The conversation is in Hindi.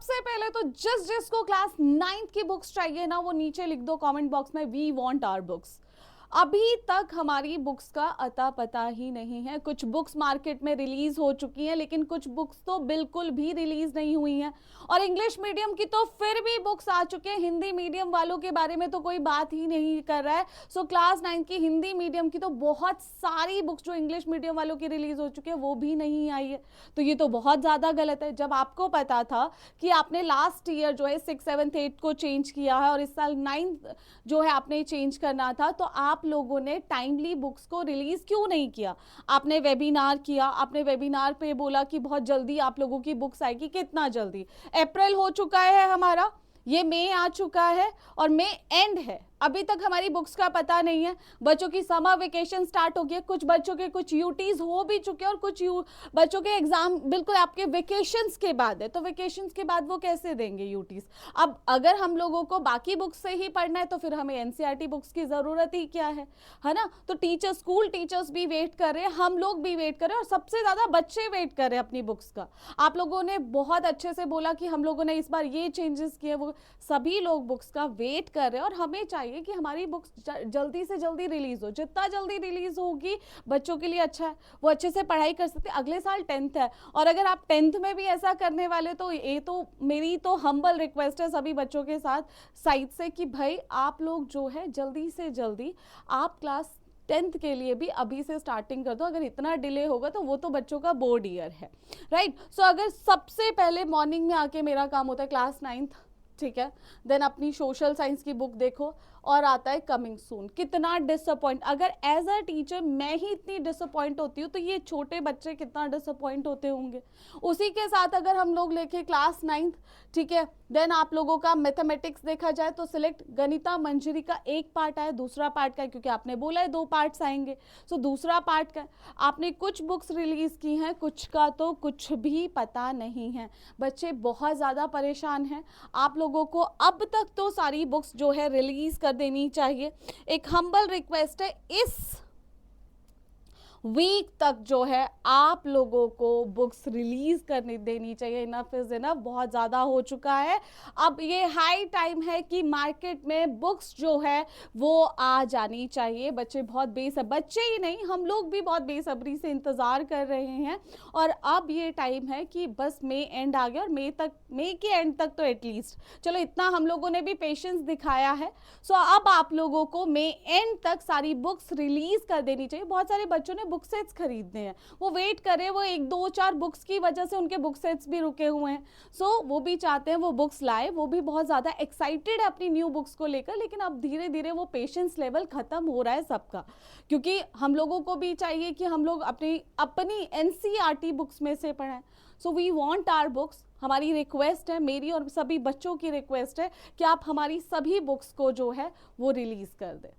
सबसे पहले तो जिसको क्लास 9th की बुक्स चाहिए ना, वो नीचे लिख दो कमेंट बॉक्स में, वी वांट आवर बुक्स। अभी तक हमारी बुक्स का अता पता ही नहीं है। कुछ बुक्स मार्केट में रिलीज हो चुकी हैं, लेकिन कुछ बुक्स तो बिल्कुल भी रिलीज नहीं हुई हैं। और इंग्लिश मीडियम की तो फिर भी बुक्स आ चुके हैं, हिंदी मीडियम वालों के बारे में तो कोई बात ही नहीं कर रहा है। सो क्लास 9 की हिंदी मीडियम की तो बहुत सारी बुक्स जो इंग्लिश मीडियम वालों की रिलीज हो चुकी है वो भी नहीं आई है। तो ये तो बहुत ज़्यादा गलत है। जब आपको पता था कि आपने लास्ट ईयर जो है 6, 7, 8 को चेंज किया है और इस साल 9 जो है आपने चेंज करना था, तो आप लोगों ने टाइमली बुक्स को रिलीज क्यों नहीं किया? आपने वेबिनार किया, आपने वेबिनार पे बोला कि बहुत जल्दी आप लोगों की बुक्स आएगी। कितना जल्दी? अप्रैल हो चुका है हमारा, ये मई आ चुका है और मई एंड है, अभी तक हमारी बुक्स का पता नहीं है। बच्चों की समर वेकेशन स्टार्ट हो गई है, कुछ बच्चों के कुछ यूटीज हो भी चुके हैं और कुछ बच्चों के एग्जाम बिल्कुल आपके वेकेशंस के बाद है, तो वेकेशंस के बाद वो कैसे देंगे यूटीज? अब अगर हम लोगों को बाकी बुक्स से ही पढ़ना है तो फिर हमें एनसीईआरटी बुक्स की जरूरत ही क्या है ना? तो टीचर्स, स्कूल टीचर्स भी वेट कर रहे हैं, हम लोग भी वेट कर रहे हैं और सबसे ज्यादा बच्चे वेट कर रहे हैं अपनी बुक्स का। आप लोगों ने बहुत अच्छे से बोला कि हम लोगों ने इस बार ये चेंजेस किए, वो सभी लोग बुक्स का वेट कर रहे हैं और हमें चाहिए कि हमारी बुक्स जल्दी से जल्दी रिलीज हो। जितना जल्दी रिलीज होगी बच्चों के लिए अच्छा है, वो अच्छे से पढ़ाई कर सकते हैं। अगले साल 10th है और अगर आप 10th में भी ऐसा करने वाले तो ये तो मेरी तो हम्बल रिक्वेस्ट है सभी बच्चों के साथ साइड से कि भाई आप लोग जो है जल्दी से जल्दी आप क्लास 10th के लिए भी अभी से स्टार्टिंग कर दो। अगर इतना डिले होगा तो वो तो बच्चों का बोर्ड ईयर है, राइट? सो अगर सबसे पहले मॉर्निंग में आके मेरा काम होता है क्लास 9th, ठीक है, देन अपनी सोशल साइंस की बुक देखो और आता है कमिंग सून। कितना डिसअपॉइंट, अगर एज अ टीचर मैं ही इतनी डिसअपॉइंट होती हूँ तो ये छोटे बच्चे कितना डिसअपॉइंट होते होंगे। उसी के साथ अगर हम लोग लेके क्लास 9th, ठीक है, देन आप लोगों का मैथमेटिक्स देखा जाए तो सिलेक्ट गणिता मंजरी का एक पार्ट आया, दूसरा पार्ट का है क्योंकि आपने बोला है 2 पार्ट्स आएंगे, सो दूसरा पार्ट का आपने कुछ बुक्स रिलीज की हैं, कुछ का तो कुछ भी पता नहीं है। बच्चे बहुत ज़्यादा परेशान हैं। आप लोगों को अब तक तो सारी बुक्स जो है रिलीज कर देनी चाहिए। एक हम्बल रिक्वेस्ट है, इस वीक तक जो है आप लोगों को बुक्स रिलीज करने देनी चाहिए। इनफ इज इनफ, बहुत ज़्यादा हो चुका है। अब ये हाई टाइम है कि मार्केट में बुक्स जो है वो आ जानी चाहिए। बच्चे बहुत बच्चे ही नहीं, हम लोग भी बहुत बेसब्री से इंतज़ार कर रहे हैं और अब ये टाइम है कि बस मई एंड आ गया और मई के एंड तक तो एटलीस्ट चलो इतना हम लोगों ने भी पेशेंस दिखाया है। सो अब आप लोगों को मई एंड तक सारी बुक्स रिलीज कर देनी चाहिए। बहुत सारे बच्चों ने बुक सेट्स खरीदने हैं, वो वेट कर रहे हैं, वो 1, 2, 4 बुक्स की वजह से उनके बुक सेट्स भी रुके हुए हैं। सो वो भी चाहते हैं वो बुक्स लाए, वो भी बहुत ज़्यादा एक्साइटेड है अपनी न्यू बुक्स को लेकर, लेकिन अब धीरे धीरे वो पेशेंस लेवल खत्म हो रहा है सबका, क्योंकि हम लोगों को भी चाहिए कि हम लोग अपनी एनसीईआरटी बुक्स में से पढ़ें। So we want our books. हमारी रिक्वेस्ट है, मेरी और सभी बच्चों की रिक्वेस्ट है कि आप हमारी सभी बुक्स को जो है वो रिलीज कर दें।